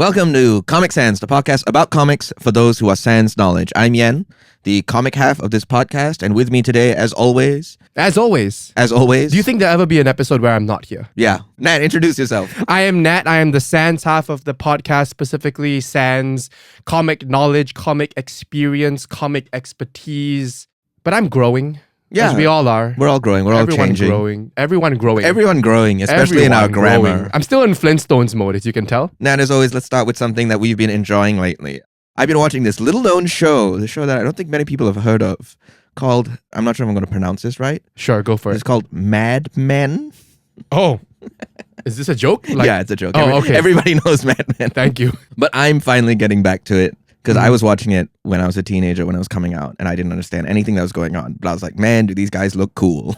Welcome to Comic Sans, the podcast about comics for those who are sans knowledge. I'm Yen, the comic half of this podcast, and with me today, as always... As always. Do you think there'll ever be an episode where I'm not here? Yeah. Nat, introduce yourself. I am Nat. I am the sans half of the podcast, specifically sans comic knowledge, comic experience, comic expertise. But I'm growing. Yeah. As we all are. We're all growing. We're all changing. Everyone growing. Everyone growing, especially in our grammar. Growing. I'm still in Flintstones mode, as you can tell. Nat, as always, let's start with something that we've been enjoying lately. I've been watching this little-known show, the show that I don't think many people have heard of, called, I'm not sure if I'm going to pronounce this right. Sure, go for it. It's called Mad Men. Oh, is this a joke? Yeah, it's a joke. Okay. Everybody knows Mad Men. Thank you. But I'm finally getting back to it. Because I was watching it when I was a teenager, when it was coming out, and I didn't understand anything that was going on. But I was like, man, do these guys look cool?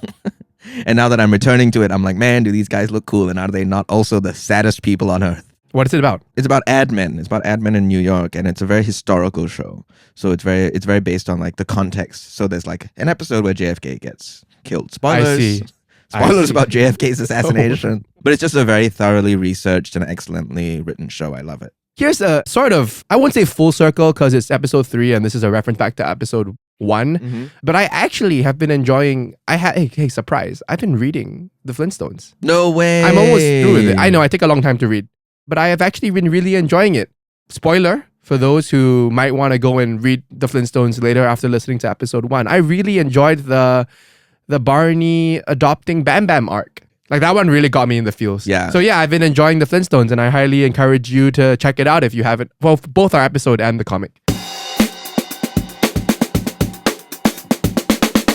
And now that I'm returning to it, I'm like, man, do these guys look cool? And are they not also the saddest people on earth? What is it about? It's about ad men. It's about ad men in New York, and it's a very historical show. So it's very based on like the context. So there's like an episode where JFK gets killed. Spoilers. I see. Spoilers about JFK's assassination. But it's just a very thoroughly researched and excellently written show. I love it. Here's a sort of, I won't say full circle because it's episode 3 and this is a reference back to episode 1. Mm-hmm. But I actually have been enjoying, hey, surprise, I've been reading The Flintstones. No way. I'm almost through with it. I know, I take a long time to read. But I have actually been really enjoying it. Spoiler, for those who might want to go and read The Flintstones later after listening to episode 1. I really enjoyed the Barney adopting Bam Bam arc. Like that one really got me in the feels. Yeah. So yeah, I've been enjoying The Flintstones and I highly encourage you to check it out if you haven't. Well, both our episode and the comic.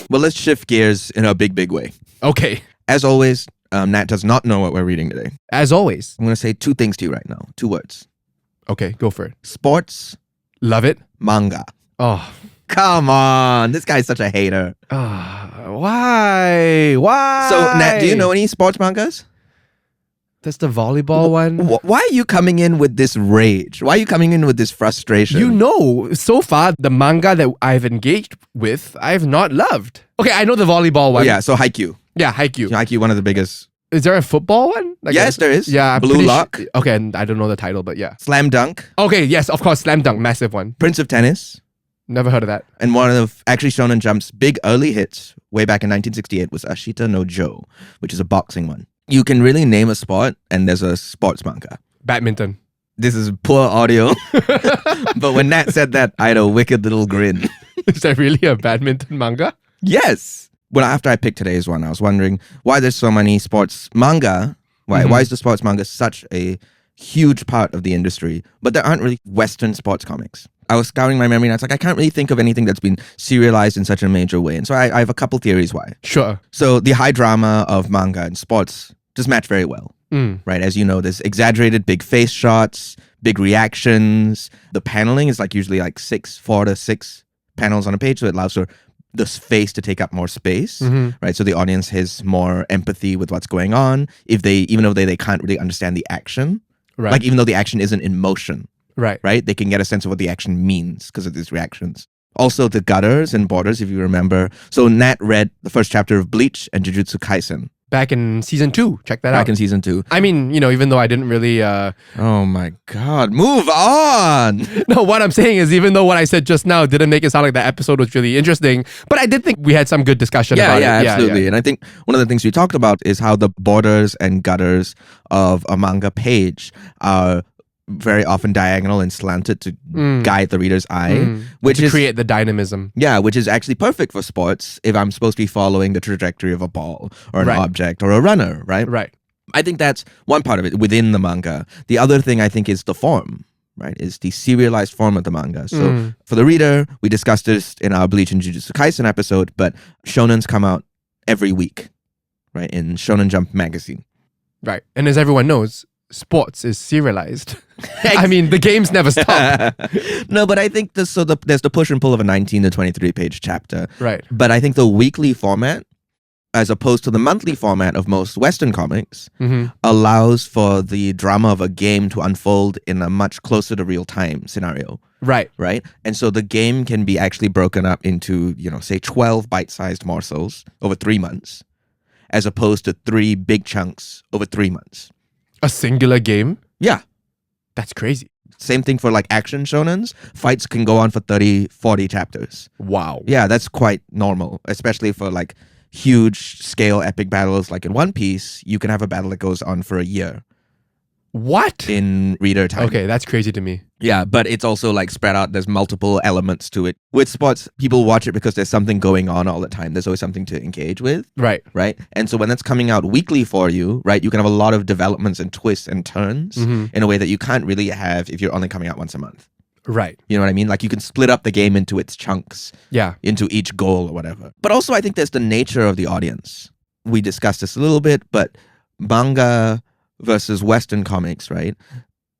Well, let's shift gears in a big way. Okay. As always, Nat does not know what we're reading today. As always. I'm going to say 2 things to you right now. 2 words. Okay, go for it. Sports. Love it. Manga. Oh. Come on. This guy's such a hater. Why? So, Nat, do you know any sports mangas? That's the volleyball one. Why are you coming in with this rage? Why are you coming in with this frustration? You know, so far, the manga that I've engaged with, I have not loved. Okay, I know the volleyball one. Oh, yeah, so Haikyuu. Yeah, Haikyuu. Haikyuu, one of the biggest. Is there a football one? Like yes, there is. Yeah, Blue Lock. Okay, and I don't know the title, but yeah. Slam Dunk. Okay, yes, of course, Slam Dunk, massive one. Prince of Tennis. Never heard of that. And one of actually Shonen Jump's big early hits way back in 1968 was Ashita no Joe, which is a boxing one. You can really name a sport and there's a sports manga. Badminton. This is poor audio. But when Nat said that, I had a wicked little grin. Is there really a badminton manga? Yes. Well, after I picked today's one, I was wondering why there's so many sports manga. Why is the sports manga such a huge part of the industry, but there aren't really Western sports comics? I was scouring my memory and I was like, I can't really think of anything that's been serialized in such a major way. And so I have a couple theories why. Sure. So the high drama of manga and sports just match very well, right? As you know, there's exaggerated big face shots, big reactions. The paneling is like usually like 4 to 6 panels on a page, so it allows for the face to take up more space, right? So the audience has more empathy with what's going on, even though they can't really understand the action, right? Like even though the action isn't in motion. Right. They can get a sense of what the action means because of these reactions. Also, the gutters and borders, if you remember. So Nat read the first chapter of Bleach and Jujutsu Kaisen. Back in season 2. Check that out. Back in season 2. I mean, even though I didn't really... Oh my God. Move on! No, what I'm saying is even though what I said just now didn't make it sound like that episode was really interesting, but I did think we had some good discussion about it. Yeah, absolutely. Yeah. And I think one of the things we talked about is how the borders and gutters of a manga page are very often diagonal and slanted to guide the reader's eye, which is create the dynamism. Yeah, which is actually perfect for sports if I'm supposed to be following the trajectory of a ball or an object or a runner, right? Right. I think that's one part of it within the manga. The other thing I think is the form, right? Is the serialized form of the manga. So for the reader, we discussed this in our Bleach and Jujutsu Kaisen episode, but shonens come out every week, right? In Shonen Jump magazine. Right. And as everyone knows, sports is serialized. I mean, the games never stop. No, but I think there's the push and pull of a 19 to 23 page chapter. Right. But I think the weekly format, as opposed to the monthly format of most Western comics, allows for the drama of a game to unfold in a much closer to real time scenario. Right. Right. And so the game can be actually broken up into, say 12 bite-sized morsels over 3 months, as opposed to 3 big chunks over 3 months. A singular game? Yeah. That's crazy. Same thing for like action shonens. Fights can go on for 30, 40 chapters. Wow. Yeah, that's quite normal, especially for like huge scale epic battles. Like in One Piece, you can have a battle that goes on for a year. What? In reader time. Okay, that's crazy to me. Yeah, but it's also like spread out. There's multiple elements to it. With sports, people watch it because there's something going on all the time. There's always something to engage with. Right. Right. And so when that's coming out weekly for you, right, you can have a lot of developments and twists and turns in a way that you can't really have if you're only coming out once a month. Right. You know what I mean? Like you can split up the game into its chunks. Yeah. Into each goal or whatever. But also I think there's the nature of the audience. We discussed this a little bit, but manga versus Western comics, right?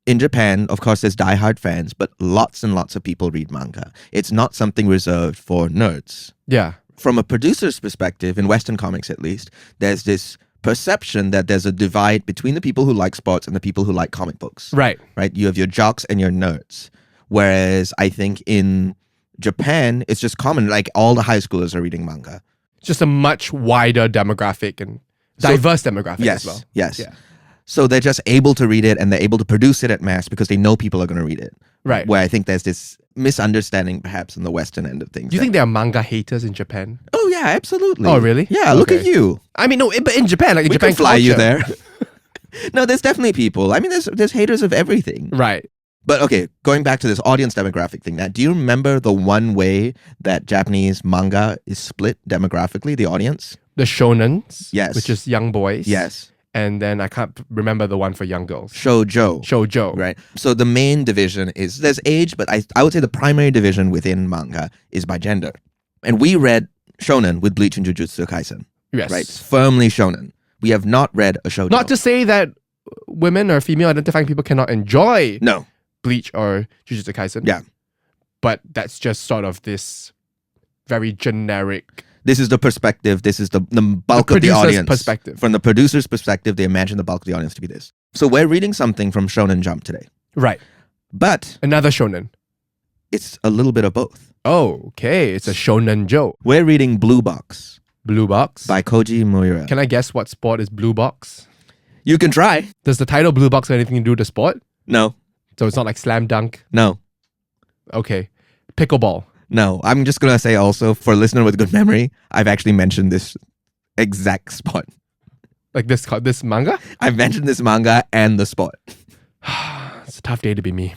In Japan, of course, there's diehard fans, but lots and lots of people read manga. It's not something reserved for nerds. Yeah. From a producer's perspective, in Western comics at least, there's this perception that there's a divide between the people who like sports and the people who like comic books. Right. Right? You have your jocks and your nerds. Whereas I think in Japan, it's just common, like all the high schoolers are reading manga. Just a much wider demographic and diverse demographic as well. Yes. Yeah. So they're just able to read it and they're able to produce it at mass because they know people are going to read it. Right. Where I think there's this misunderstanding perhaps in the Western end of things. Do you think there are manga haters in Japan? Oh yeah, absolutely. Oh really? Yeah, look at you. I mean, no, but in Japan, like in We Japan can fly culture. you there. No, there's definitely people. I mean, there's haters of everything. Right. But okay, going back to this audience demographic thing now, do you remember the one way that Japanese manga is split demographically, the audience? The shonens. Yes. Which is young boys. Yes. And then I can't remember the one for young girls. Shoujo. Shoujo. Right. So the main division is, there's age, but I would say the primary division within manga is by gender. And we read shonen with Bleach and Jujutsu Kaisen. Yes. Right. Firmly shonen. We have not read a shoujo. Not to say that women or female identifying people cannot enjoy No. Bleach or Jujutsu Kaisen. Yeah. But that's just sort of this very generic. This is the perspective. This is the bulk of the producer's audience. perspective. From the producer's perspective, they imagine the bulk of the audience to be this. So we're reading something from Shonen Jump today. Right. But Another shonen. it's a little bit of both. Oh, okay. It's a shonen Joe. We're reading Blue Box Blue Box. by Kouji Miura. Can I guess what sport is Blue Box? You can try. Does the title Blue Box have anything to do with the sport? No. So it's not like slam dunk? No. Okay. Pickleball. No. I'm just going to say also, for a listener with good memory, I've actually mentioned this exact spot. Like this manga? I've mentioned this manga and the sport. It's a tough day to be me.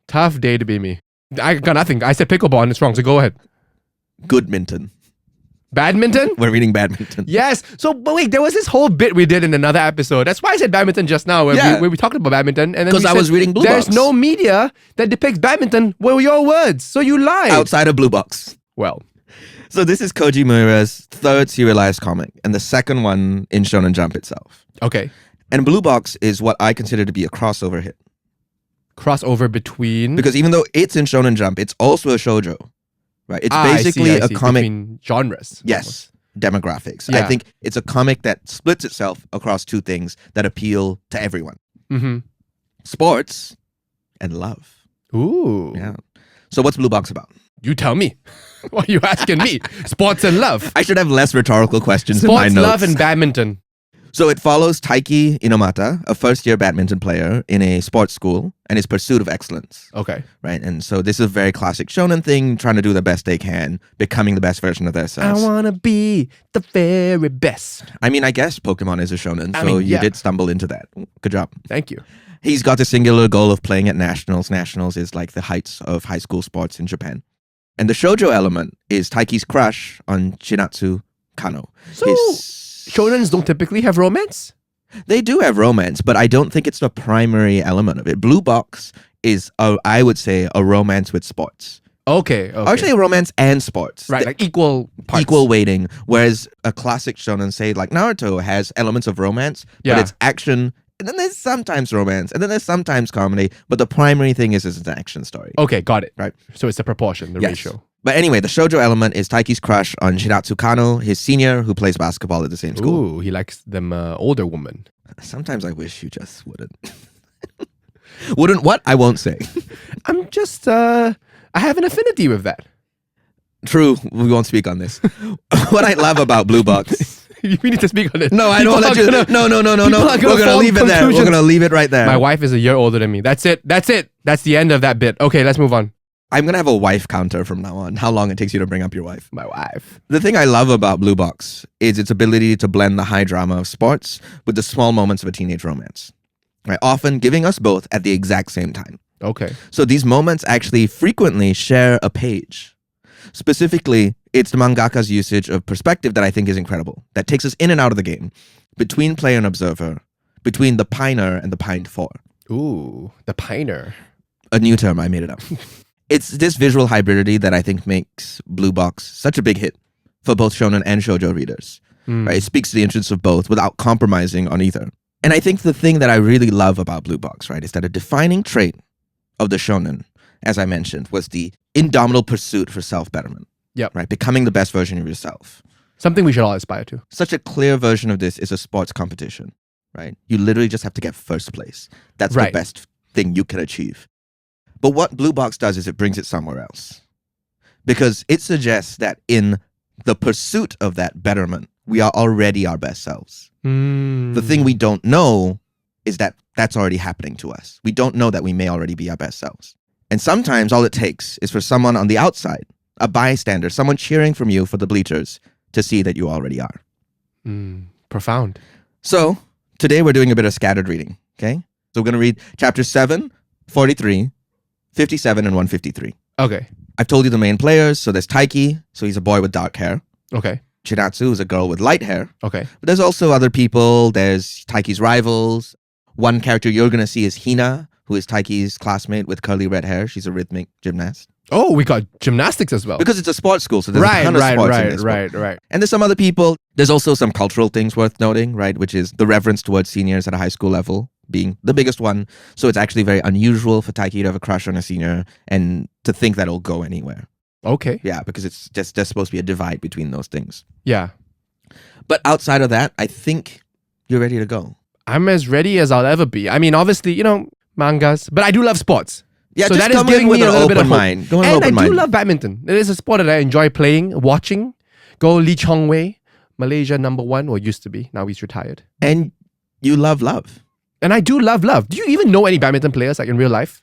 Tough day to be me. I got nothing. I said pickleball and it's wrong, so go ahead. Goodminton. Badminton? We're reading badminton. Yes. So, but wait, there was this whole bit we did in another episode. That's why I said badminton just now, where we talked about badminton. And then Because I was reading Blue There's Box. no media that depicts badminton were your words, so you lied. Outside of Blue Box. Well, So this is Kouji Miura's third serialized comic and the second one in Shonen Jump itself. okay. And Blue Box is what I consider to be a crossover hit. Crossover between... Because even though it's in Shonen Jump, it's also a shoujo. Right? It's basically I see. a comic... Between genres. Yes. Demographics. Yeah. I think it's a comic that splits itself across two things that appeal to everyone. Mm-hmm. Sports and love. Ooh. Yeah. So what's Blue Box about? You tell me. Why are you asking me? Sports and love. I should have less rhetorical questions in my Sports, notes. love, and badminton. So it follows Taiki Inomata, a first-year badminton player in a sports school, and his pursuit of excellence. Okay. Right? And so this is a very classic shonen thing, trying to do the best they can, becoming the best version of themselves. I want to be the very best. I mean, I guess Pokemon is a shonen, so you did stumble into that. Good job. Thank you. He's got the singular goal of playing at nationals. Nationals is like the heights of high school sports in Japan. And the shoujo element is Taiki's crush on Chinatsu Kano. So, shonens don't typically have romance? They do have romance, but I don't think it's the primary element of it. Blue Box is, I would say, a romance with sports. Okay. Actually, a romance and sports. Right, like equal parts. Equal weighting. Whereas a classic shonen, say like Naruto, has elements of romance, but it's action, and then there's sometimes romance, and then there's sometimes comedy, but the primary thing is it's an action story. Okay, got it. Right. So it's the proportion, the Yes. ratio. But anyway, the shoujo element is Taiki's crush on Shinatsu Kano, his senior, who plays basketball at the same school. Ooh, he likes them older woman. Sometimes I wish you just wouldn't. Wouldn't what? I won't say. I'm just, I have an affinity with that. True, we won't speak on this. What I love about Blue Box We need to speak on it. No, I don't let you. No. We're gonna leave it there. We're gonna leave it right there. My wife is a year older than me. That's it. That's the end of that bit. Okay, let's move on. I'm gonna have a wife counter from now on. How long it takes you to bring up your wife? My wife. The thing I love about Blue Box is its ability to blend the high drama of sports with the small moments of a teenage romance. Right, often giving us both at the exact same time. Okay. So these moments actually frequently share a page. Specifically, it's the mangaka's usage of perspective that I think is incredible. That takes us in and out of the game, between player and observer, between the piner and the pined for. Ooh, the piner. A new term, I made it up. It's this visual hybridity that I think makes Blue Box such a big hit for both shonen and shoujo readers. Right? It speaks to the interests of both without compromising on either. And I think the thing that I really love about Blue Box, right, is that a defining trait of the shonen, as I mentioned, was the indomitable pursuit for self-betterment. Yep. Right? Becoming the best version of yourself. Something we should all aspire to. Such a clear version of this is a sports competition, right? You literally just have to get first place. That's the best thing you can achieve. But what Blue Box does is it brings it somewhere else. Because it suggests that in the pursuit of that betterment, we are already our best selves. The thing we don't know is that that's already happening to us. We don't know that we may already be our best selves. And sometimes all it takes is for someone on the outside, a bystander, someone cheering from you for the bleachers, to see that you already are. Profound. So today we're doing a bit of scattered reading, okay? So we're going to read chapter 7, 43, 57, and 153. Okay. I've told you the main players. So there's Taiki, so he's a boy with dark hair. Okay. Chinatsu is a girl with light hair. Okay. But there's also other people. There's Taiki's rivals. One character you're going to see is Hina, who is Taiki's classmate with curly red hair. She's a rhythmic gymnast. Oh, we got gymnastics as well. Because it's a sports school, so there's a ton of sports in this book. Right. And there's some other people. There's also some cultural things worth noting, right? Which is the reverence towards seniors at a high school level being the biggest one. So it's actually very unusual for Taiki to have a crush on a senior and to think that it'll go anywhere. Okay. Yeah, because it's just supposed to be a divide between those things. Yeah. But outside of that, I think you're ready to go. I'm as ready as I'll ever be. I mean, obviously, mangas, but I do love sports. Yeah, so just that is come giving in with me a an little bit of open hope. mind. Go in with an And open I do mind. love badminton. It is a sport that I enjoy playing, watching. Go Lee Chong Wei, Malaysia #1, or used to be. Now he's retired. And you love love. And I do love love. Do you even know any badminton players like in real life?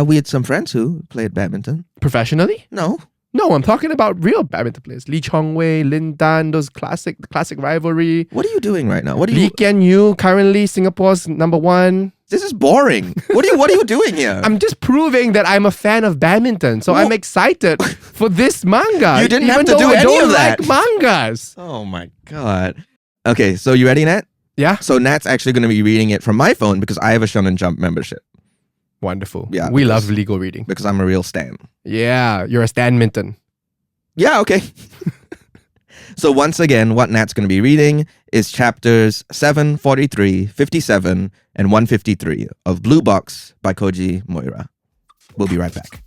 We had some friends who played badminton. Professionally? No. No, I'm talking about real badminton players. Lee Chong Wei, Lin Dan, those classic rivalry. What are you doing right now? Lee Kian Yu, currently Singapore's #1. This is boring. What are you doing here? I'm just proving that I'm a fan of badminton. So I'm excited for this manga. You didn't have to even do though I any don't of that. like mangas. Oh my God. Okay, so you ready, Nat? Yeah. So Nat's actually going to be reading it from my phone because I have a Shonen Jump membership. Wonderful. Yeah, we love legal reading. Because I'm a real stan. Yeah, you're a Stanminton. Yeah, okay. So once again, what Nat's going to be reading is chapters 7, 43, 57, and 153 of Blue Box by Kouji Miura. We'll be right back.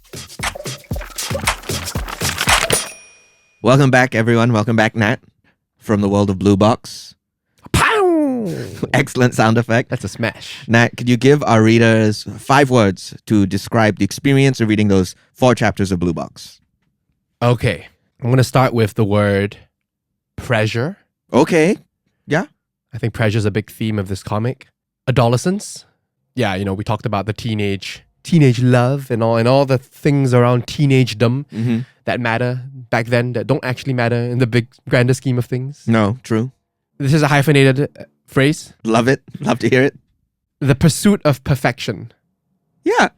Welcome back, everyone. Welcome back, Nat, from the world of Blue Box. Pow! Excellent sound effect. That's a smash. Nat, could you give our readers 5 words to describe the experience of reading those 4 chapters of Blue Box? Okay. I'm going to start with the word pressure. Okay. Yeah. I think pressure is a big theme of this comic. Adolescence. Yeah, we talked about the teenage love and all the things around teenagedom that matter back then that don't actually matter in the big grander scheme of things. No, true. This is a hyphenated phrase. Love it. Love to hear it. The pursuit of perfection. Yeah.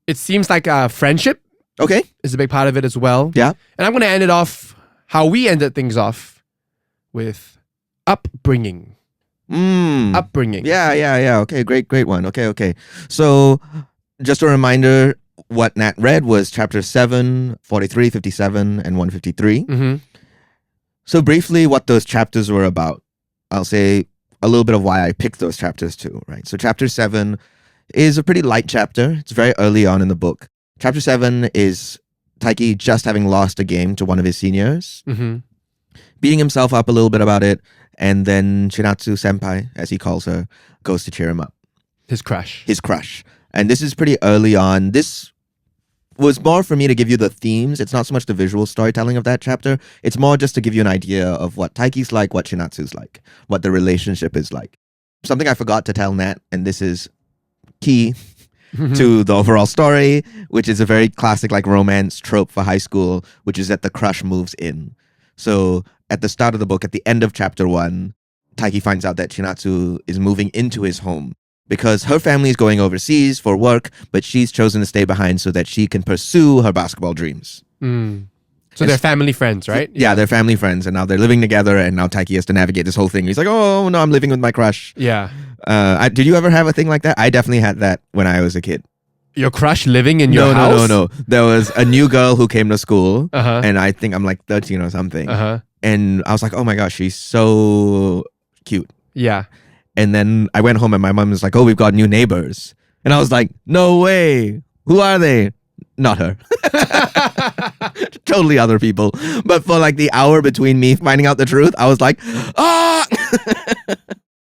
It seems like friendship Okay. is a big part of it as well. Yeah. And I'm going to end it off how we ended things off with upbringing. Upbringing. Yeah. Okay, great one. Okay. So, just a reminder, what Nat read was chapter 7, 43, 57, and 153. So briefly, what those chapters were about. I'll say a little bit of why I picked those chapters too, right? So chapter 7 is a pretty light chapter. It's very early on in the book. Chapter 7 is Taiki just having lost a game to one of his seniors, beating himself up a little bit about it, and then Chinatsu Senpai, as he calls her, goes to cheer him up. His crush. And this is pretty early on. was more for me to give you the themes. It's not so much the visual storytelling of that chapter. It's more just to give you an idea of what Taiki's like, what Chinatsu's like, what the relationship is like. Something I forgot to tell Nat, and this is key to the overall story, which is a very classic like romance trope for high school, which is that the crush moves in. So at the start of the book, at the end of chapter 1, Taiki finds out that Chinatsu is moving into his home because her family is going overseas for work, but she's chosen to stay behind so that she can pursue her basketball dreams. So they're family friends, right? Yeah, they're family friends, and now they're living together, and now Taiki has to navigate this whole thing. He's like, oh, no, I'm living with my crush. Yeah. Did you ever have a thing like that? I definitely had that when I was a kid. Your crush living in your house? No. There was a new girl who came to school, and I think I'm like 13 or something. And I was like, oh my gosh, she's so cute. Yeah. And then I went home and my mom was like, oh, we've got new neighbors. And I was like, no way. Who are they? Not her. Totally other people. But for like the hour between me finding out the truth, I was like, ah!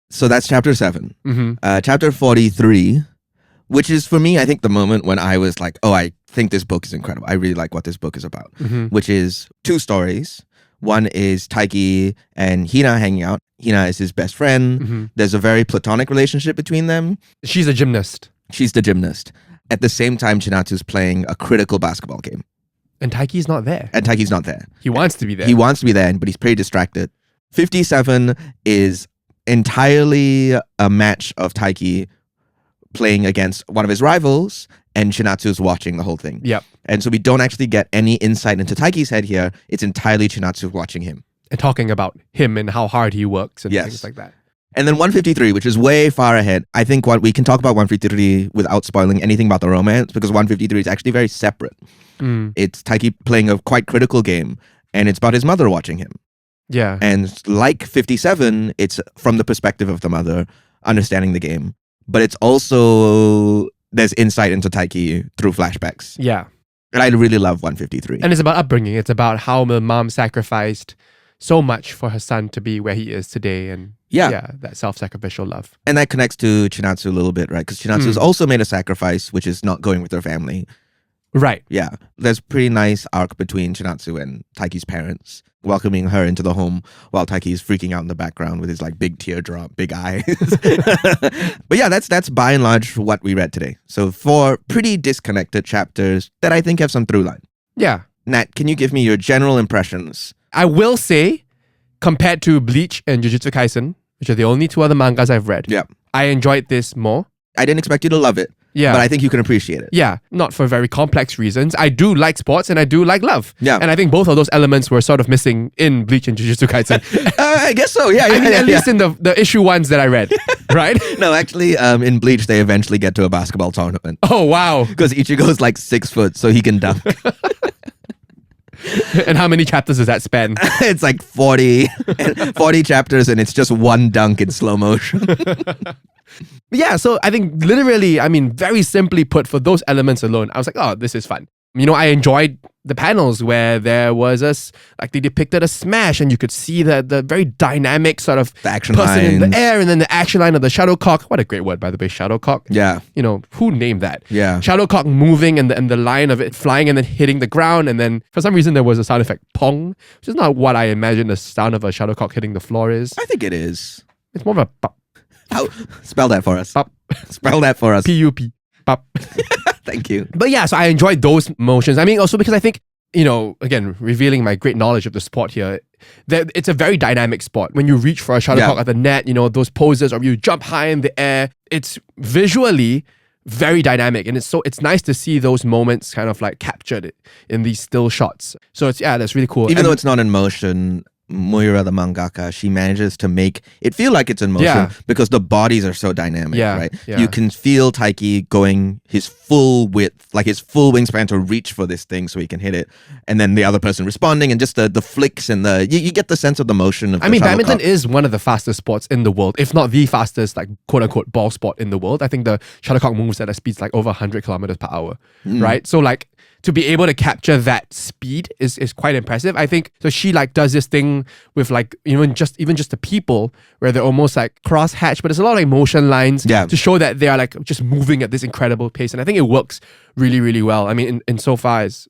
So that's chapter 7. Chapter 43, which is for me, I think the moment when I was like, oh, I think this book is incredible. I really like what this book is about, which is 2 stories. One is Taiki and Hina hanging out. Hina is his best friend. There's a very platonic relationship between them. She's a gymnast. She's the gymnast. At the same time, Chinatsu's playing a critical basketball game. And Taiki's not there. He wants to be there. He wants to be there, but he's pretty distracted. 57 is entirely a match of Taiki playing against one of his rivals, and Chinatsu's watching the whole thing. Yep. And so we don't actually get any insight into Taiki's head here. It's entirely Chinatsu watching him. And talking about him and how hard he works and things like that. And then 153, which is way far ahead. I think what we can talk about 153 without spoiling anything about the romance, because 153 is actually very separate. It's Taiki playing a quite critical game, and it's about his mother watching him. Yeah. And like 57, it's from the perspective of the mother, understanding the game. But it's also, there's insight into Taiki through flashbacks. Yeah. And I really love 153. And it's about upbringing. It's about how the mom sacrificed so much for her son to be where he is today. And that self-sacrificial love. And that connects to Chinatsu a little bit, right? Because Chinatsu's also made a sacrifice, which is not going with her family. Right. Yeah. There's a pretty nice arc between Chinatsu and Taiki's parents, welcoming her into the home while Taiki is freaking out in the background with his like big teardrop, big eyes. But yeah, that's by and large what we read today. So 4 pretty disconnected chapters that I think have some through line. Yeah. Nat, can you give me your general impressions? I will say, compared to Bleach and Jujutsu Kaisen, which are the only 2 other mangas I've read, I enjoyed this more. I didn't expect you to love it. Yeah. But I think you can appreciate it. Yeah. Not for very complex reasons. I do like sports and I do like love. Yeah. And I think both of those elements were sort of missing in Bleach and Jujutsu Kaisen. I guess so. Yeah. At least in the issue 1s that I read. Right? No, actually, in Bleach, they eventually get to a basketball tournament. Oh, wow. Because Ichigo's like 6 foot, so he can dunk. And how many chapters does that span? It's like 40 chapters, and it's just one dunk in slow motion. Yeah, so I think literally, very simply put, for those elements alone, I was like, oh, this is fun. I enjoyed the panels where there was they depicted a smash and you could see the very dynamic sort of the action person lines in the air, and then the action line of the shuttlecock. What a great word, by the way, shuttlecock. Yeah. Who named that? Yeah. Shuttlecock moving and the line of it flying and then hitting the ground, and then for some reason there was a sound effect, pong, which is not what I imagine the sound of a shuttlecock hitting the floor is. I think it is. It's more of a pop. How? Spell that for us. Pop. Spell that for us. P-U-P. Pop. Thank you. But yeah, so I enjoyed those motions. Also because I think, again, revealing my great knowledge of the sport here, that it's a very dynamic sport. When you reach for a shuttlecock at the net, those poses, or you jump high in the air, it's visually very dynamic. And it's nice to see those moments kind of like captured in these still shots. So that's really cool. Even though it's not in motion, Miura, the mangaka, she manages to make it feel like it's in motion because the bodies are so dynamic, right? Yeah. You can feel Taiki going his full width, like his full wingspan to reach for this thing so he can hit it. And then the other person responding, and just the flicks and you get the sense of the motion of the badminton is one of the fastest sports in the world, if not the fastest, like quote unquote ball sport in the world. I think the shuttlecock moves at a speed like over 100 kilometers per hour, right? So like to be able to capture that speed is quite impressive. I think so. She like does this thing with like even just the people where they're almost like cross-hatched, but there's a lot of like motion lines to show that they are like just moving at this incredible pace, and I think it works really, really well. I mean, in so far as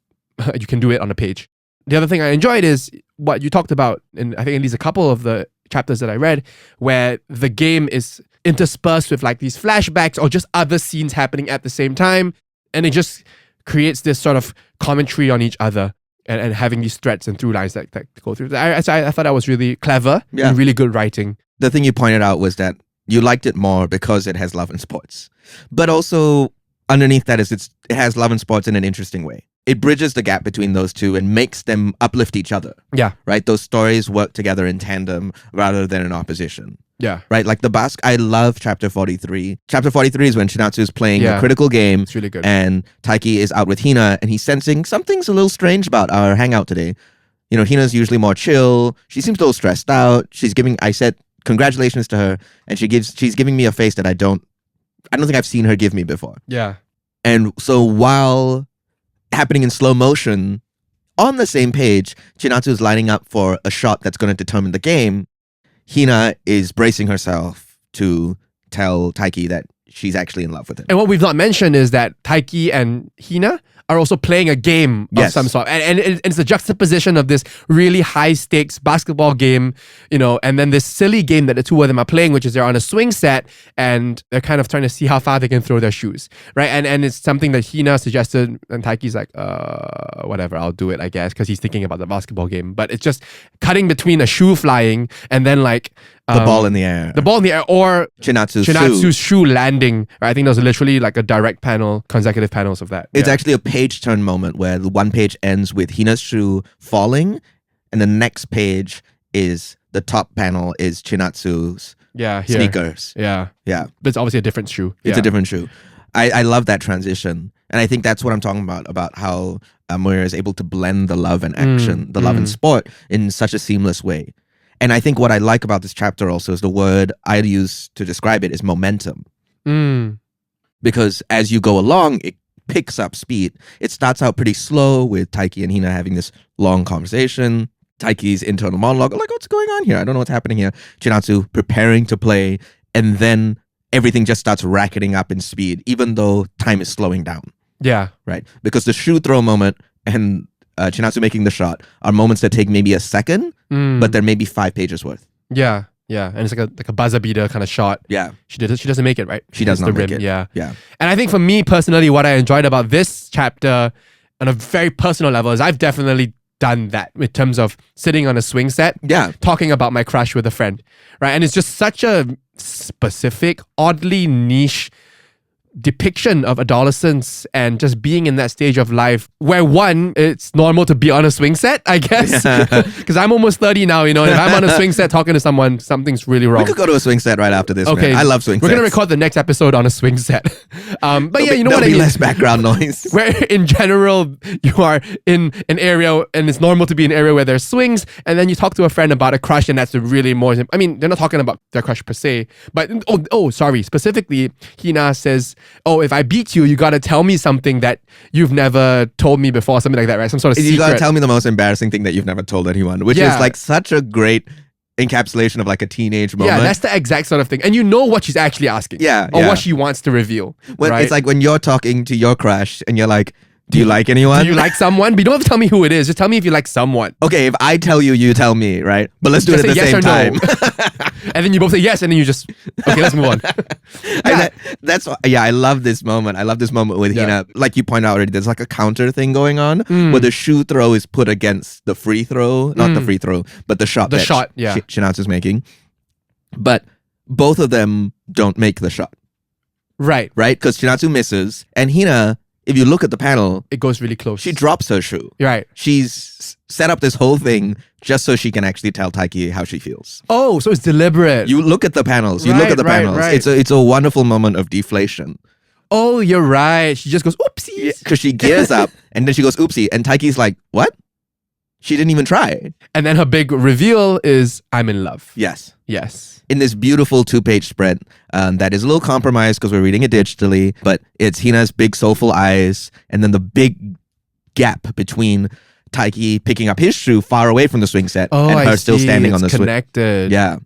you can do it on a page. The other thing I enjoyed is what you talked about, and I think at least a couple of the chapters that I read, where the game is interspersed with like these flashbacks or just other scenes happening at the same time, and it just creates this sort of commentary on each other and having these threads and through lines that go through. I thought that was really clever and really good writing. The thing you pointed out was that you liked it more because it has love and sports, but also underneath that is it has love and sports in an interesting way. It bridges the gap between those two and makes them uplift each other. Yeah. Right? Those stories work together in tandem rather than in opposition. Yeah. Right? Like I love chapter 43. Chapter 43 is when Chinatsu is playing a critical game. It's really good. And Taiki is out with Hina and he's sensing something's a little strange about our hangout today. You know, Hina's usually more chill. She seems a little stressed out. I said congratulations to her and she's giving me a face that I don't think I've seen her give me before. Yeah. And so while happening in slow motion, on the same page, Chinatsu is lining up for a shot that's going to determine the game. Hina is bracing herself to tell Taiki that she's actually in love with him. And what we've not mentioned is that Taiki and Hina are also playing a game of some sort. And it's the juxtaposition of this really high stakes basketball game, you know, and then this silly game that the two of them are playing, which is they're on a swing set and they're kind of trying to see how far they can throw their shoes, right? And it's something that Hina suggested and Taiki's like, whatever, I'll do it, I guess, because he's thinking about the basketball game. But it's just cutting between a shoe flying and then like the ball in the air. The ball in the air or Chinatsu's shoe landing. Right? I think those are literally like a direct panel, consecutive panels of that. It's actually a page turn moment where the one page ends with Hina's shoe falling and the next page is the top panel is Chinatsu's sneakers. Yeah. But it's obviously a different shoe. It's a different shoe. I love that transition. And I think that's what I'm talking about how Miura is able to blend the love and action, the love and sport in such a seamless way. And I think what I like about this chapter also is the word I use to describe it is momentum. Because as you go along, it picks up speed. It starts out pretty slow with Taiki and Hina having this long conversation. Taiki's internal monologue, like, what's going on here? I don't know what's happening here. Chinatsu preparing to play. And then everything just starts racketing up in speed, even though time is slowing down. Yeah. Right? Because the shoe throw moment and Chinatsu making the shot are moments that take maybe a second, but they're maybe 5 pages worth. Yeah. And it's like a buzzer beater kind of shot. Yeah. She doesn't make it, right? She does not make it. Yeah. And I think for me personally, what I enjoyed about this chapter on a very personal level is I've definitely done that in terms of sitting on a swing set, talking about my crush with a friend, right? And it's just such a specific, oddly niche depiction of adolescence and just being in that stage of life where one, it's normal to be on a swing set, I guess. Because I'm almost 30 now, you know, and if I'm on a swing set talking to someone, something's really wrong. We could go to a swing set right after this. Okay. Man. I love swing sets. We're going to record the next episode on a swing set. But yeah, you know what I mean? Less background noise. Where in general, you are in an area and it's normal to be an area where there's swings, and then you talk to a friend about a crush, and that's really more, I mean, they're not talking about their crush per se, but sorry, specifically, Hina says, if I beat you, you gotta tell me something that you've never told me before, something like that, right? Some sort of secret. You gotta tell me the most embarrassing thing that you've never told anyone, which is like such a great encapsulation of like a teenage moment. Yeah, that's the exact sort of thing. And you know what she's actually asking. Or what she wants to reveal. Right? It's like when you're talking to your crush and you're like, do you like anyone? Do you like someone? But you don't have to tell me who it is. Just tell me if you like someone. Okay, if I tell you, you tell me, right? But let's do it at the same time. No. And then you both say yes, and then you just, okay, let's move on. I love this moment. I love this moment with Hina. Like you pointed out already, there's like a counter thing going on where the shoe throw is put against the free throw. Not the free throw, but the shot Chinatsu's making. But both of them don't make the shot. Right. Right? Because Chinatsu misses, and Hina, if you look at the panel, it goes really close. She drops her shoe. Right. She's set up this whole thing just so she can actually tell Taiki how she feels. Oh, so it's deliberate. You look at the panels. Right. It's a wonderful moment of deflation. Oh, you're right. She just goes, oopsie. Because she gears up and then she goes, oopsie. And Taiki's like, what? She didn't even try. And then her big reveal is, I'm in love. Yes. In this beautiful 2-page spread that is a little compromised because we're reading it digitally, but it's Hina's big soulful eyes and then the big gap between Taiki picking up his shoe far away from the swing set Oh, and I her still see. standing on It's the swing. connected. Yeah.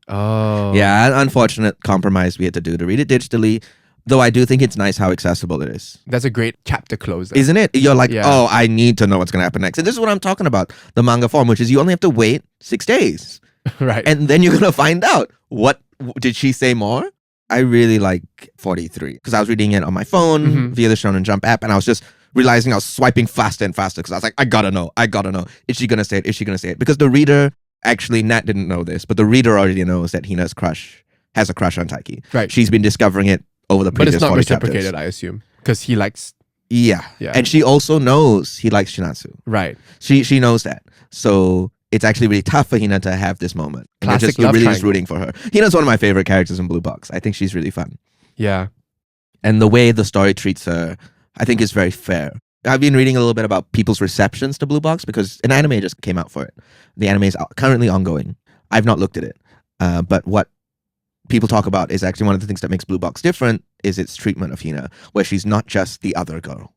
Oh. Yeah, an unfortunate compromise we had to do to read it digitally. Though I do think it's nice how accessible it is. That's a great chapter closer. Isn't it? You're like, Yeah. oh, I need to know what's going to happen next. And this is what I'm talking about, the manga form, which is you only have to wait 6 days. Right. And then you're going to find out. What did she say more? I really like 43 because I was reading it on my phone via the Shonen Jump app, and I was just realizing I was swiping faster and faster because I was like, I gotta know. Is she going to say it? Is she going to say it? Because the reader, actually, Nat didn't know this, but the reader already knows that Hina's has a crush on Taiki. Right. She's been discovering it over the But previous it's not 40 reciprocated, chapters. I assume. Because he likes... Yeah. Yeah. And she also knows he likes Shinatsu. Right. She knows that. So it's actually really tough for Hina to have this moment. And Classic we're love really just triangle. rooting for her. Hina's one of my favorite characters in Blue Box. I think she's really fun. Yeah. And the way the story treats her, I think is very fair. I've been reading a little bit about people's receptions to Blue Box because an anime just came out for it. The anime is currently ongoing. I've not looked at it. But what people talk about is actually one of the things that makes Blue Box different is its treatment of Hina, where she's not just the other girl.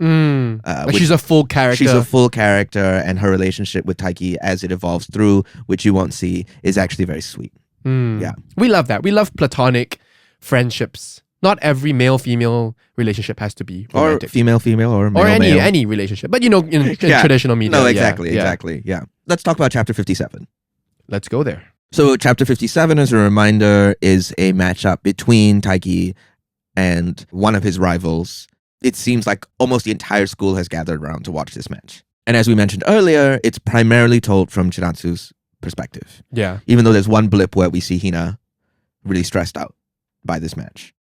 Like she's a full character. She's a full character, and her relationship with Taiki as it evolves through, which you won't see, is actually very sweet. Yeah. We love that. We love platonic friendships. Not every male-female relationship has to be romantic. Or female-female or male-male. any relationship. But in traditional media. No, yeah, exactly. Yeah. Let's talk about chapter 57. Let's go there. So chapter 57, as a reminder, is a matchup between Taiki and one of his rivals. It seems like almost the entire school has gathered around to watch this match. And as we mentioned earlier, it's primarily told from Chinatsu's perspective. Yeah. Even though there's one blip where we see Hina really stressed out by this match.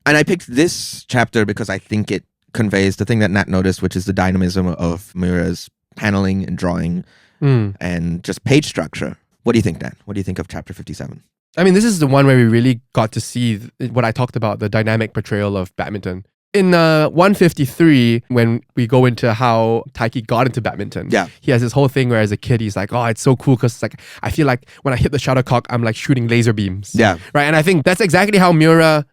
And I picked this chapter because I think it conveys the thing that Nat noticed, which is the dynamism of Miura's paneling and drawing and just page structure. What do you think, Nat? What do you think of chapter 57? I mean, this is the one where we really got to see what I talked about, the dynamic portrayal of badminton. In 153, when we go into how Taiki got into badminton, he has this whole thing where as a kid, he's like, oh, it's so cool because like I feel like when I hit the shuttlecock, I'm like shooting laser beams. Yeah. Right? And I think that's exactly how Miura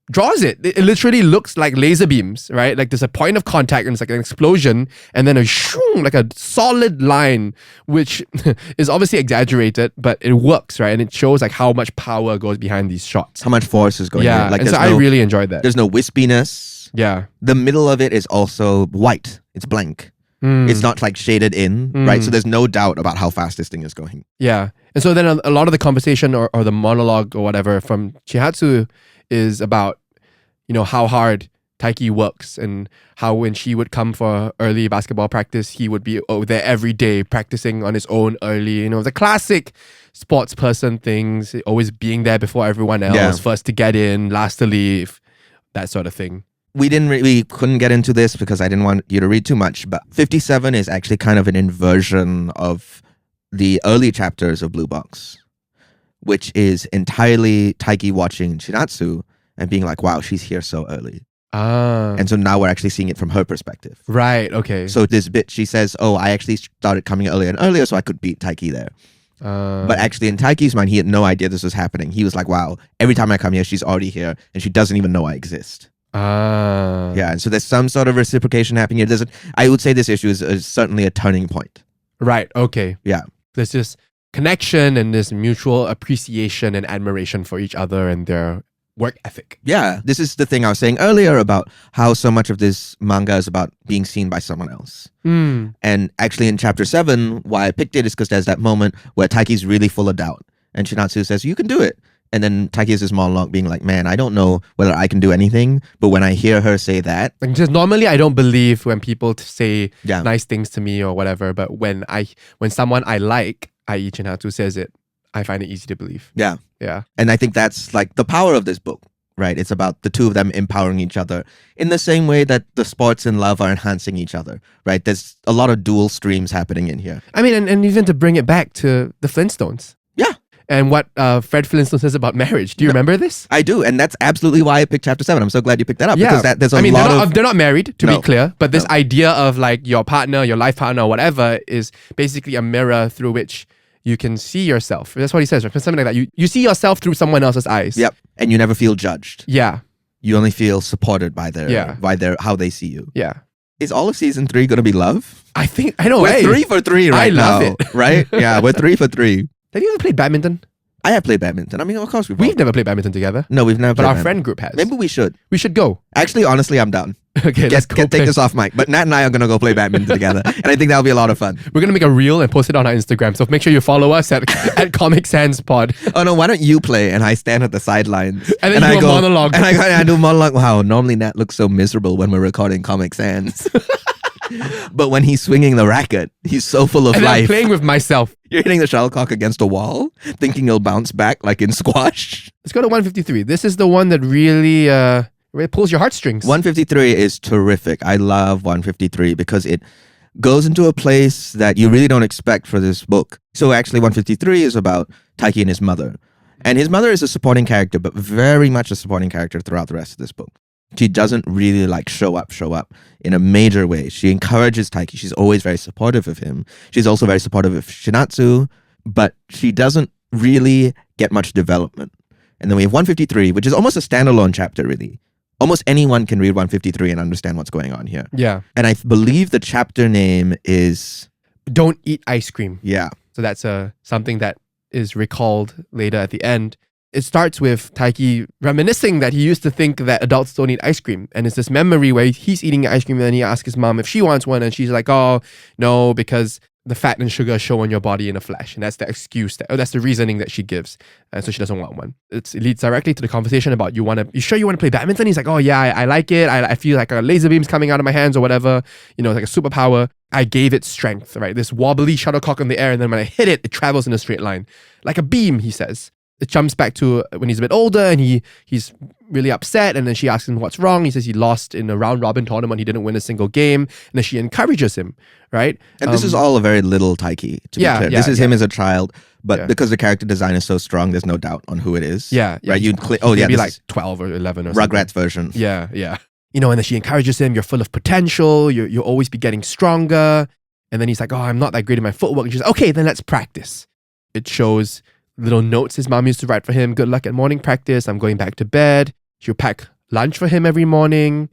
draws it. It literally looks like laser beams, right? Like there's a point of contact and it's like an explosion and then a shoom, like a solid line, which is obviously exaggerated, but it works, right? And it shows like how much power goes behind these shots. How much force is going in. Like, and so I really enjoyed that. There's no wispiness. Yeah. The middle of it is also white. It's blank. It's not like shaded in, right? So there's no doubt about how fast this thing is going. Yeah. And so then a lot of the conversation or the monologue or whatever from Chihatsu is about, how hard Taiki works and how when she would come for early basketball practice, he would be there every day practicing on his own early. The classic sports person things, always being there before everyone else, first to get in, last to leave, that sort of thing. We couldn't get into this because I didn't want you to read too much, but 57 is actually kind of an inversion of the early chapters of Blue Box, which is entirely Taiki watching Chinatsu and being like, wow, she's here so early. And so now we're actually seeing it from her perspective. Right, okay. So this bit, she says, oh, I actually started coming earlier and earlier so I could beat Taiki there. But actually in Taiki's mind, he had no idea this was happening. He was like, wow, every time I come here, she's already here and she doesn't even know I exist. Yeah, and so there's some sort of reciprocation happening here. I would say this issue is certainly a turning point. Right, okay. Yeah. There's this connection and this mutual appreciation and admiration for each other and their work ethic. Yeah, this is the thing I was saying earlier about how so much of this manga is about being seen by someone else. And actually in chapter 7, why I picked it is because there's that moment where Taiki's really full of doubt. And Chinatsu says, you can do it. And then Taiki has this monologue being like, man, I don't know whether I can do anything. But when I hear her say that... Like, just normally I don't believe when people say nice things to me or whatever. But when someone I like, i.e. Chinatsu, says it, I find it easy to believe. Yeah. Yeah. And I think that's like the power of this book, right? It's about the two of them empowering each other in the same way that the sports and love are enhancing each other, right? There's a lot of dual streams happening in here. I mean, and even to bring it back to the Flintstones. Yeah. And what Fred Flintstone says about marriage. Do you remember this? I do. And that's absolutely why I picked chapter 7. I'm so glad you picked that up. Yeah. Because there's a lot they're not married, to be clear. But this idea of like your partner, your life partner, or whatever is basically a mirror through which you can see yourself. That's what he says, right? Something like that. You see yourself through someone else's eyes. Yep. And you never feel judged. Yeah. You only feel supported by their how they see you. Yeah. Is all of season 3 going to be love? I think, I know. We're 3 for 3 right now. I love it. Right? Yeah, we're 3 for 3. Have you ever played badminton? I have played badminton. I mean, of course We've never played badminton together. No, we've never But played our badminton. friend group has. Maybe we should. We should go. Actually, honestly, I'm down. Okay, let's go Take this off mic. But Nat and I are going to go play badminton together. And I think that'll be a lot of fun. We're going to make a reel and post it on our Instagram. So make sure you follow us at Comic Sans Pod. Oh no, why don't you play and I stand at the sidelines? And then you do a monologue. And I do a monologue. Wow, normally Nat looks so miserable when we're recording Comic Sans. But when he's swinging the racket, he's so full of And life. I'm playing with myself. You're hitting the shuttlecock against a wall, thinking it'll bounce back like in squash. Let's go to 153. This is the one that really pulls your heartstrings. 153 is terrific. I love 153 because it goes into a place that you really don't expect for this book. So actually 153 is about Taiki and his mother. And his mother is a supporting character, but very much a supporting character throughout the rest of this book. She doesn't really like show up in a major way. She encourages Taiki. She's always very supportive of him. She's also very supportive of Shinatsu, but she doesn't really get much development. And then we have 153, which is almost a standalone chapter, really. Almost anyone can read 153 and understand what's going on here. Yeah. And I believe the chapter name is... Don't eat ice cream. Yeah. So that's something that is recalled later at the end. It starts with Taiki reminiscing that he used to think that adults don't eat ice cream. And it's this memory where he's eating ice cream and then he asks his mom if she wants one. And she's like, oh, no, because the fat and sugar show on your body in a flash. And that's the excuse, that's the reasoning that she gives. And so she doesn't want one. It leads directly to the conversation about, you sure you want to play badminton? He's like, oh yeah, I like it. I feel like a laser beam's coming out of my hands or whatever. You know, it's like a superpower. I gave it strength, right? This wobbly shuttlecock in the air. And then when I hit it, it travels in a straight line. Like a beam, he says. It jumps back to when he's a bit older and he's really upset, and then she asks him what's wrong. He says he lost in a round robin tournament. He didn't win a single game, and then she encourages him, right? And this is all a very little Taiki, to be clear. This is him as a child, but because the character design is so strong, there's no doubt on who it is. Yeah. Right? Maybe like 12 or 11 or something. Rugrats version. Yeah. You know, and then she encourages him, you're full of potential, you'll always be getting stronger. And then he's like, oh, I'm not that great at my footwork. And she's like, okay, then let's practice. It shows little notes his mom used to write for him. Good luck at morning practice. I'm going back to bed. She'll pack lunch for him every morning.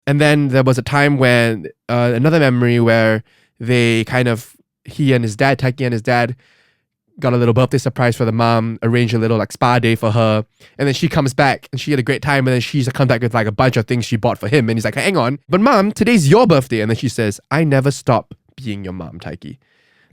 And then there was a time when, another memory where he and his dad, Taiki and his dad, got a little birthday surprise for the mom, arranged a little like spa day for her. And then she comes back and she had a great time. And then she's come back with like a bunch of things she bought for him. And he's like, hang on, but mom, today's your birthday. And then she says, I never stop being your mom, Taiki.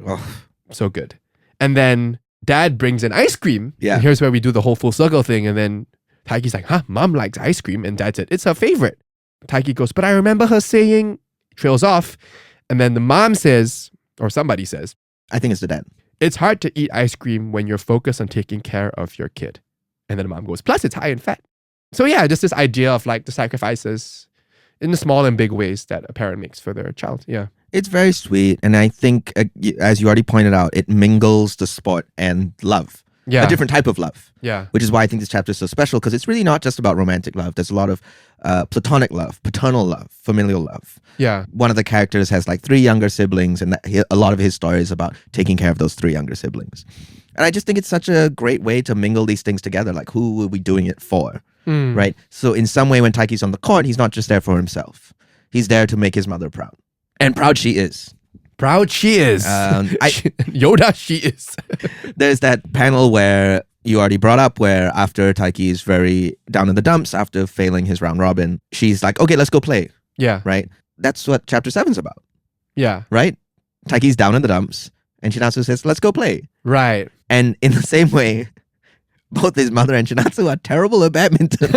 Oh. So good. And then dad brings in ice cream. Yeah. And here's where we do the whole full circle thing. And then Taiki's like, huh, mom likes ice cream. And dad said, it's her favorite. Taiki goes, but I remember her saying, trails off. And then the mom says, or somebody says, I think it's the dad. It's hard to eat ice cream when you're focused on taking care of your kid. And then the mom goes, plus it's high in fat. So yeah, just this idea of like the sacrifices in the small and big ways that a parent makes for their child. Yeah. It's very sweet. And I think, as you already pointed out, it mingles the sport and love. Yeah. A different type of love. Yeah. Which is why I think this chapter is so special, because it's really not just about romantic love. There's a lot of platonic love, paternal love, familial love. Yeah. One of the characters has like 3 younger siblings, and a lot of his story is about taking care of those 3 younger siblings. And I just think it's such a great way to mingle these things together. Like, who are we doing it for? Right? So in some way, when Taiki's on the court, he's not just there for himself. He's there to make his mother proud. And proud she is. Proud she is. Yoda, she is. There's that panel where you already brought up where after Taiki is very down in the dumps after failing his round robin, she's like, okay, let's go play. Yeah. Right? That's what chapter 7's about. Yeah. Right? Taiki's down in the dumps and Shinatsu says, let's go play. Right. And in the same way, both his mother and Shinatsu are terrible at badminton.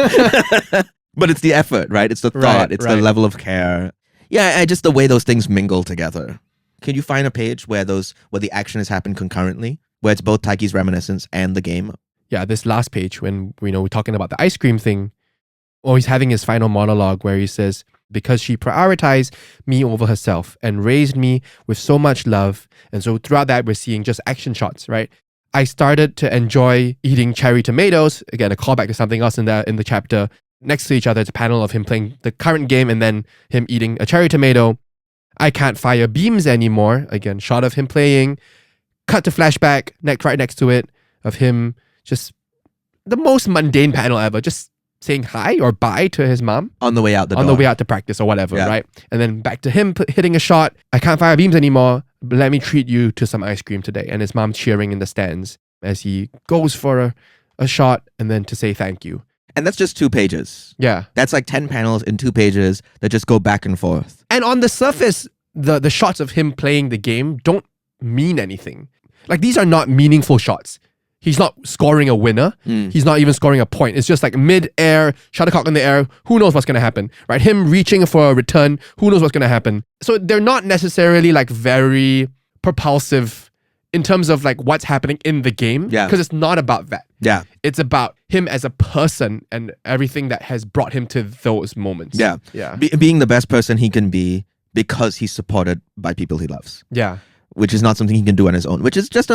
But it's the effort, right? It's the thought. It's the level of care. Yeah, just the way those things mingle together. Can you find a page where the action has happened concurrently? Where it's both Taiki's reminiscence and the game? Yeah, this last page when we're talking about the ice cream thing, or he's having his final monologue where he says, because she prioritized me over herself and raised me with so much love. And so throughout that, we're seeing just action shots, right? I started to enjoy eating cherry tomatoes. Again, a callback to something else in the chapter. Next to each other, it's a panel of him playing the current game and then him eating a cherry tomato. I can't fire beams anymore. Again, shot of him playing. Cut to flashback, right next to it, of him just the most mundane panel ever. Just saying hi or bye to his mom. On the way out the door. On the way out to practice or whatever, Yeah. right? And then back to him hitting a shot. I can't fire beams anymore. But let me treat you to some ice cream today. And his mom cheering in the stands as he goes for a shot and then to say thank you. And that's just 2 pages. Yeah. That's like 10 panels in 2 pages that just go back and forth. And on the surface, the shots of him playing the game don't mean anything. Like, these are not meaningful shots. He's not scoring a winner. He's not even scoring a point. It's just like mid-air, shuttlecock in the air. Who knows what's going to happen, right? Him reaching for a return. Who knows what's going to happen? So they're not necessarily like very propulsive in terms of like what's happening in the game. Yeah. Because it's not about that. Yeah. It's about him as a person and everything that has brought him to those moments. Yeah. Yeah. Being the best person he can be because he's supported by people he loves. Yeah. Which is not something he can do on his own, which is just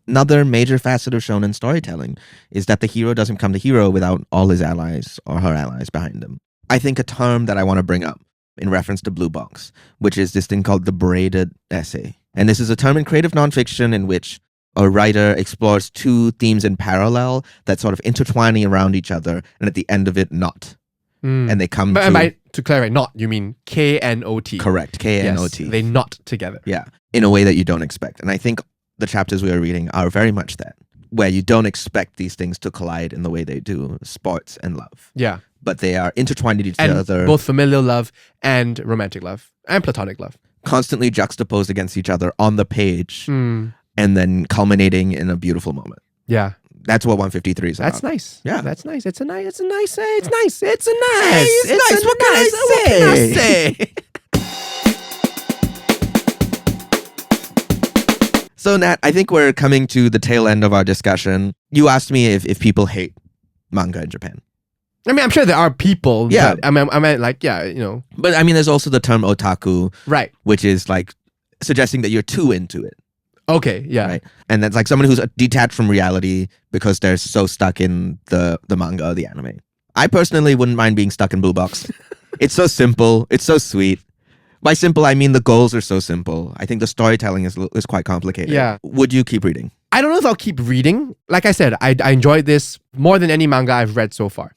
another major facet of shonen storytelling, is that the hero doesn't become the hero without all his allies or her allies behind him. I think a term that I want to bring up in reference to Blue Box, which is this thing called the braided essay. And this is a term in creative nonfiction in which a writer explores 2 themes in parallel that sort of intertwining around each other, and at the end of it, not. And they come to clarify, not, you mean K-N-O-T. Correct, K-N-O-T. Yes, they not together. Yeah, in a way that you don't expect. And I think the chapters we are reading are very much that, where you don't expect these things to collide in the way they do, sports and love. Yeah. But they are intertwined with each And other. both familial love and romantic love and platonic love. Constantly juxtaposed against each other on the page, and then culminating in a beautiful moment. Yeah. That's what 153 is about. That's nice. Yeah. That's nice. It's nice. What can I say? So Nat, I think we're coming to the tail end of our discussion. You asked me if people hate manga in Japan. I mean, I'm sure there are people. Yeah. But I mean, like, yeah, you know. But I mean, there's also the term otaku, Right. which is like suggesting that you're too into it. Okay. Yeah. Right. And that's like someone who's detached from reality because they're so stuck in the manga or the anime. I personally wouldn't mind being stuck in Blue Box. It's so simple. It's so sweet. By simple, I mean the goals are so simple. I think the storytelling is quite complicated. Yeah. Would you keep reading? I don't know if I'll keep reading. Like I said, I enjoyed this more than any manga I've read so far.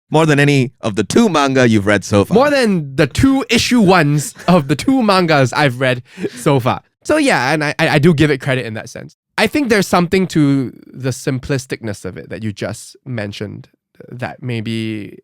More than any of the 2 manga you've read so far. More than the 2 issue ones of the 2 mangas I've read so far. So yeah, and I do give it credit in that sense. I think there's something to the simplisticness of it that you just mentioned that maybe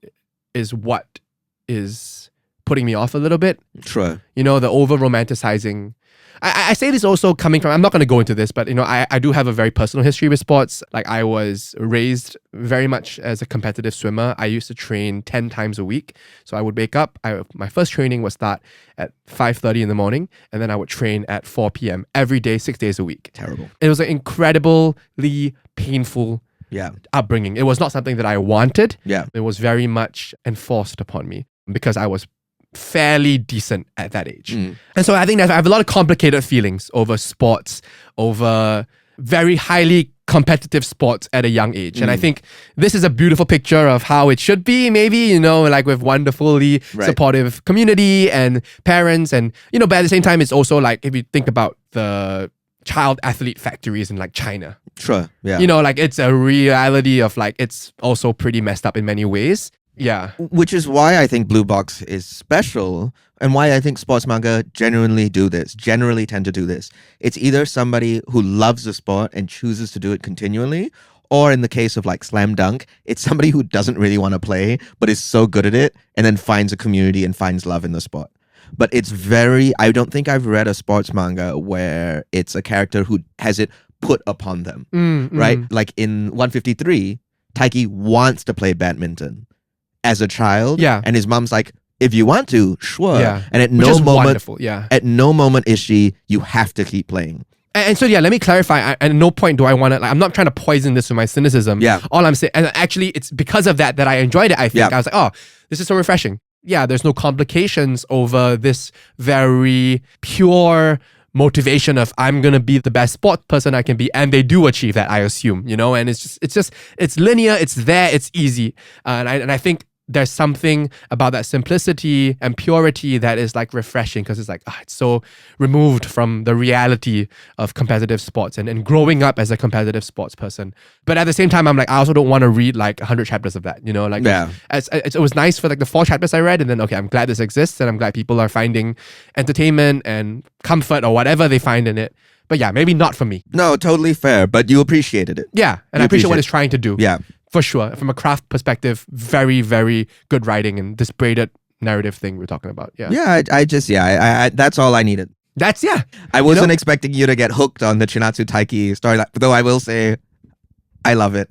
is what is putting me off a little bit. Sure. You know, the over-romanticizing. I say this also coming from, I'm not going to go into this, but you know, I do have a very personal history with sports. Like, I was raised very much as a competitive swimmer. I used to train 10 times a week. So I would wake up, my first training would start at 5:30 in the morning, and then I would train at 4 p.m. every day, 6 days a week. Terrible. It was an incredibly painful upbringing. It was not something that I wanted. Yeah. It was very much enforced upon me because I was fairly decent at that age. And so I think that I have a lot of complicated feelings over sports, over very highly competitive sports at a young age. And I think this is a beautiful picture of how it should be, maybe, you know, like with wonderfully supportive community and parents. And, you know, but at the same time, it's also like, if you think about the child athlete factories in like China. Sure, yeah. You know, like it's a reality of like, it's also pretty messed up in many ways. Yeah. Which is why I think Blue Box is special and why I think sports manga generally tend to do this. It's either somebody who loves the sport and chooses to do it continually, or in the case of like Slam Dunk, it's somebody who doesn't really want to play but is so good at it and then finds a community and finds love in the sport. But it's I don't think I've read a sports manga where it's a character who has it put upon them, right? Like in 153, Taiki wants to play badminton as a child, and his mom's like, if you want to, sure. And at no moment is she, you have to keep playing. And so, let me clarify. At no point do I want to, like, I'm not trying to poison this with my cynicism. All I'm saying, and actually it's because of that I enjoyed it, I think. I was like, oh, this is so refreshing. There's no complications over this very pure motivation of I'm gonna be the best sport person I can be, and they do achieve that, I assume, you know. And it's linear, it's there, it's easy, and I think there's something about that simplicity and purity that is like refreshing because it's like, it's so removed from the reality of competitive sports and growing up as a competitive sports person. But at the same time, I'm like, I also don't want to read like 100 chapters of that, you know? Like, it was nice for like the 4 chapters I read, and then, okay, I'm glad this exists, and I'm glad people are finding entertainment and comfort or whatever they find in it. But yeah, maybe not for me. No, totally fair, but you appreciated it. Yeah, and I appreciate what it's trying to do. Yeah. For sure. From a craft perspective, very, very good writing and this braided narrative thing we're talking about. Yeah. Yeah, I that's all I needed. I wasn't expecting you to get hooked on the Chinatsu Taiki storyline, though I will say I love it.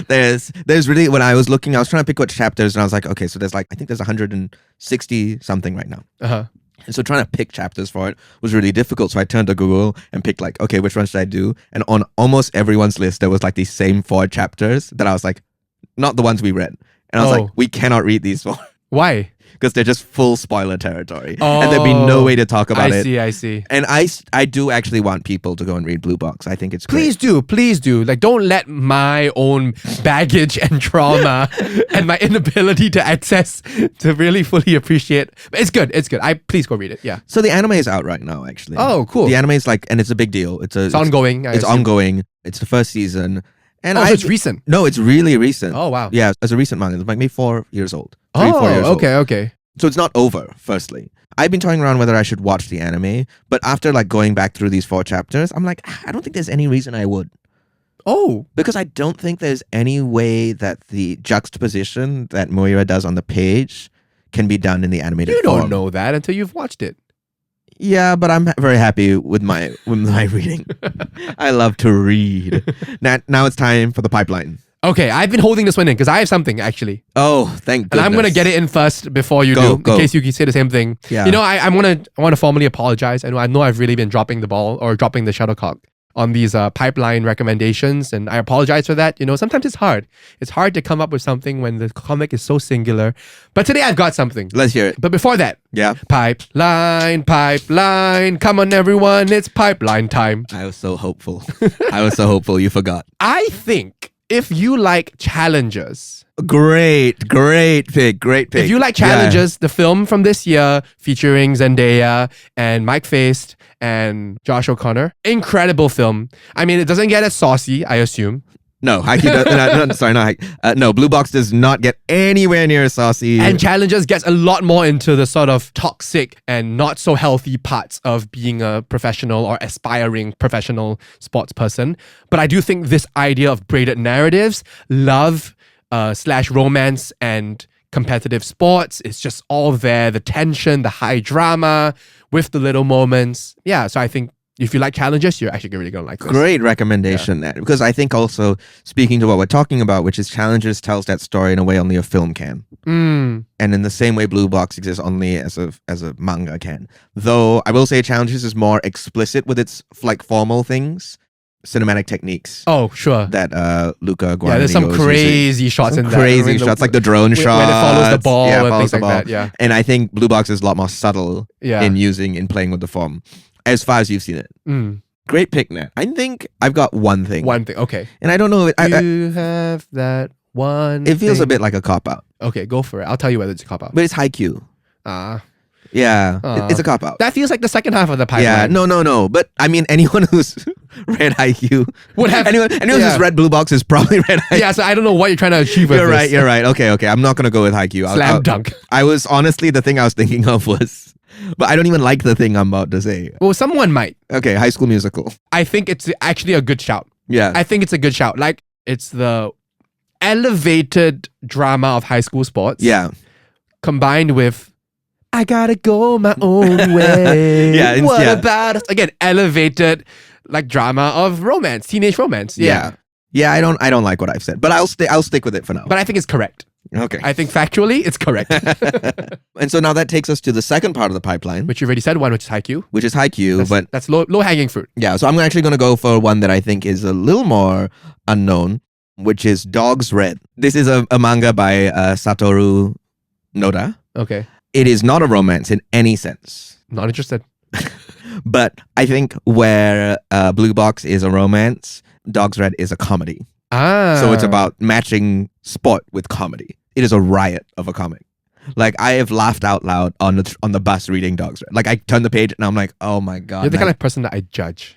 There's really, when I was looking, I was trying to pick what chapters, and I was like, okay, so there's like, I think there's 160 something right now. And so trying to pick chapters for it was really difficult. So I turned to Google and picked like, okay, which one should I do? And on almost everyone's list, there was like these same 4 chapters that I was like, not the ones we read. And I was like, we cannot read these 4. Why? Because they're just full spoiler territory. And there'd be no way to talk about it. I see. And I do actually want people to go and read Blue Box. I think it's great. Please do. Like, don't let my own baggage and trauma and my inability to access to really fully appreciate. It's good. Please go read it. Yeah. So the anime is out right now, actually. Oh, cool. The anime is like, and it's a big deal. It's ongoing. It's ongoing. It's the first season. And so it's recent? No, it's really recent. Oh, wow. Yeah, it's a recent manga. It's like maybe 4 years old. 4 years old. Okay. So it's not over, firstly. I've been toying around whether I should watch the anime, but after like going back through these 4 chapters, I'm like, I don't think there's any reason I would. Oh. Because I don't think there's any way that the juxtaposition that Miura does on the page can be done in the animated form. You don't know that until you've watched it. Yeah, but I'm very happy with my reading. I love to read. Now it's time for the pipeline. Okay, I've been holding this one in because I have something actually. Oh, thank goodness. And I'm gonna get it in first before you go. In case you can say the same thing. Yeah. You know, I want to formally apologize. I know I've really been dropping the ball or dropping the shuttlecock on these pipeline recommendations, and I apologize for that. You know, sometimes it's hard. It's hard to come up with something when the comic is so singular. But today I've got something. Let's hear it. But before that, pipeline, come on everyone, it's pipeline time. I was so hopeful. You forgot. I think if you like challenges, Great pick. if you like challenges, the film from this year featuring Zendaya and Mike Faist and Josh O'Connor, incredible film. I mean, it doesn't get as saucy, I assume. No, no, Blue Box does not get anywhere near saucy. And Challenges gets a lot more into the sort of toxic and not so healthy parts of being a professional or aspiring professional sports person. But I do think this idea of braided narratives, love / romance and competitive sports, it's just all there. The tension, the high drama with the little moments. Yeah, so I think if you like challenges, you're actually really going to like this. Great recommendation, Nat. Because I think also, speaking to what we're talking about, which is challenges tells that story in a way only a film can. And in the same way Blue Box exists only as a manga can. Though I will say challenges is more explicit with its like formal things. Cinematic techniques. Oh, sure. That Luca Guadagnino there's some crazy shots in that. Crazy shots, like the drone shot. When it follows the ball and things like that, yeah. And I think Blue Box is a lot more subtle in playing with the form. As far as you've seen it. Great pick, Nat. I think I've got one thing. Okay. And I don't know. You have that one It feels thing. a bit like a cop-out. Okay, go for it. I'll tell you whether it's a cop-out. But it's Haikyuu. Yeah, it's a cop-out. That feels like the second half of the pipeline. Yeah, no. But I mean, anyone who's read Haikyuu would have... Anyone who's read Blue Box has probably read Haikyuu. Yeah, so I don't know what you're trying to achieve with this. You're right. Okay. I'm not going to go with Haikyuu. Slam dunk. I was honestly, the thing I was thinking of was... But I don't even like the thing I'm about to say. Well, someone might. Okay, High School Musical. I think it's actually a good shout. Yeah. I think it's a good shout. Like, it's the elevated drama of high school sports. Yeah. Combined with, I gotta go my own way. What about us? Again, elevated like drama of romance, teenage romance. Yeah. I don't like what I've said, but I'll stick with it for now. But I think it's correct. Okay. I think factually, it's correct. And so now that takes us to the second part of the pipeline. Which you already said one, which is Haikyuu. But that's low-hanging fruit. Yeah, so I'm actually going to go for one that I think is a little more unknown, which is Dogs Red. This is a manga by Satoru Noda. Okay. It is not a romance in any sense. Not interested. But I think where Blue Box is a romance, Dogs Red is a comedy. So it's about matching sport with comedy. it is a riot of a comic. Like, I have laughed out loud on the bus reading Dogs Red. Like, I turn the page and I'm like, oh my God. You're the kind of person that I judge.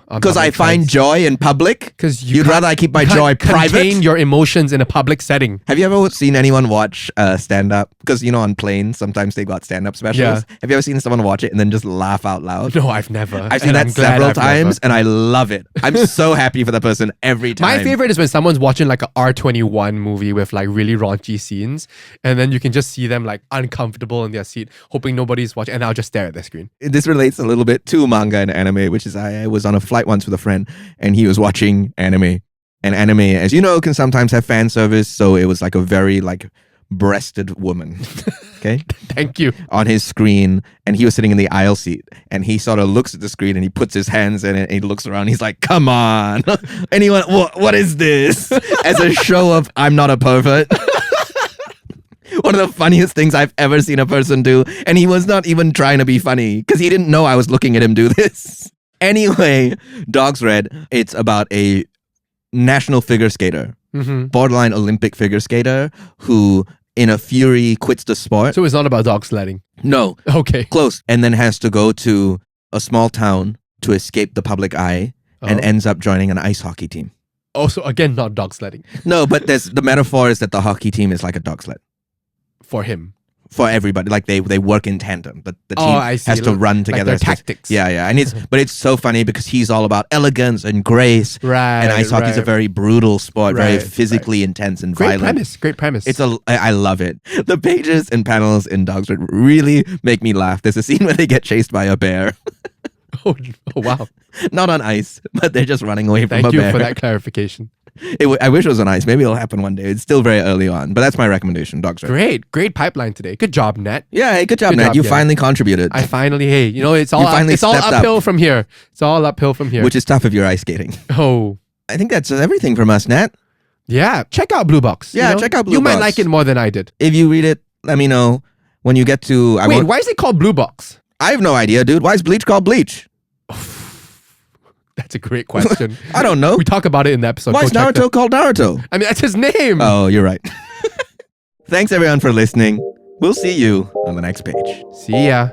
Because I find joy in public. Because you'd rather I keep my joy private. Contain your emotions in a public setting. Have you ever seen anyone watch stand-up? Because, you know, on planes, sometimes they've got stand-up specials. Yeah. Have you ever seen someone watch it and then just laugh out loud? No, I've never. I've seen that several times and I love it. I'm so happy for the person every time. My favorite is when someone's watching like a R21 movie with like really raunchy scenes and then you can just see them like uncomfortable in their seat, hoping nobody's watching, and I'll just stare at their screen. This relates a little bit to manga and anime, which is I was on a flight once with a friend and he was watching anime. And anime, as you know, can sometimes have fan service. So it was like a very like breasted woman. Okay. Thank you. On his screen. And he was sitting in the aisle seat. And he sort of looks at the screen and he puts his hands in it and he looks around. He's like, come on. Anyone, what is this? As a show of I'm not a pervert. One of the funniest things I've ever seen a person do. And he was not even trying to be funny because he didn't know I was looking at him do this. Anyway, Dogs Red, it's about a national figure skater, borderline Olympic figure skater who in a fury quits the sport. So it's not about dog sledding? No. Okay. Close. And then has to go to a small town to escape the public eye and ends up joining an ice hockey team. Also, again, not dog sledding. No, but the metaphor is that the hockey team is like a dog sled. For him. For everybody. Like they work in tandem. But the team has to run together. Like their tactics. Yeah. And it's so funny because he's all about elegance and grace. Right. And ice hockey is a very brutal sport, very physically intense and violent. Great premise. I love it. The pages and panels in Dogs Red really make me laugh. There's a scene where they get chased by a bear. Oh wow. Not on ice, but they're just running away from a bear. Thank you for that clarification. I wish it was on ice. Maybe it'll happen one day. It's still very early on, but that's my recommendation, Dogs Red. Great pipeline today. Good job, Nat. Yeah, hey, good job, Nat. You finally contributed. I finally, it's all uphill from here. It's all uphill from here. Which is tough if you're ice skating. Oh. I think that's everything from us, Nat. Yeah, check out Blue Box. Yeah, check out Blue Box. You might like it more than I did. If you read it, let me know. When you get to... why is it called Blue Box? I have no idea, dude. Why is bleach called bleach? That's a great question. I don't know. We talk about it in the episode. Why is Naruto called Naruto? I mean, that's his name. Oh, you're right. Thanks, everyone, for listening. We'll see you on the next page. See ya.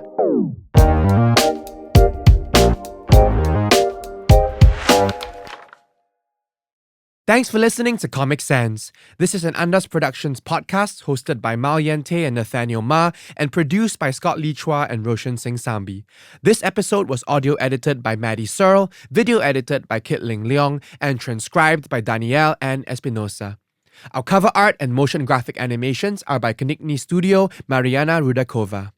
Thanks for listening to Comic Sans. This is an Andaz Productions podcast hosted by Yant and Nathaniel and produced by Scott Lee Chua and Roshan Singh Sambhi. This episode was audio edited by Maddy Searle, video edited by Kit Ling Leong, and transcribed by Danielle Anne Espinosa. Our cover art and motion graphic animations are by Kanikni Studio, Maryana Rudakova.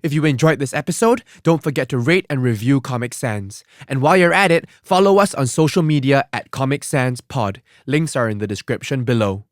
If you enjoyed this episode, don't forget to rate and review Comic Sans. And while you're at it, follow us on social media at Comic Sans Pod. Links are in the description below.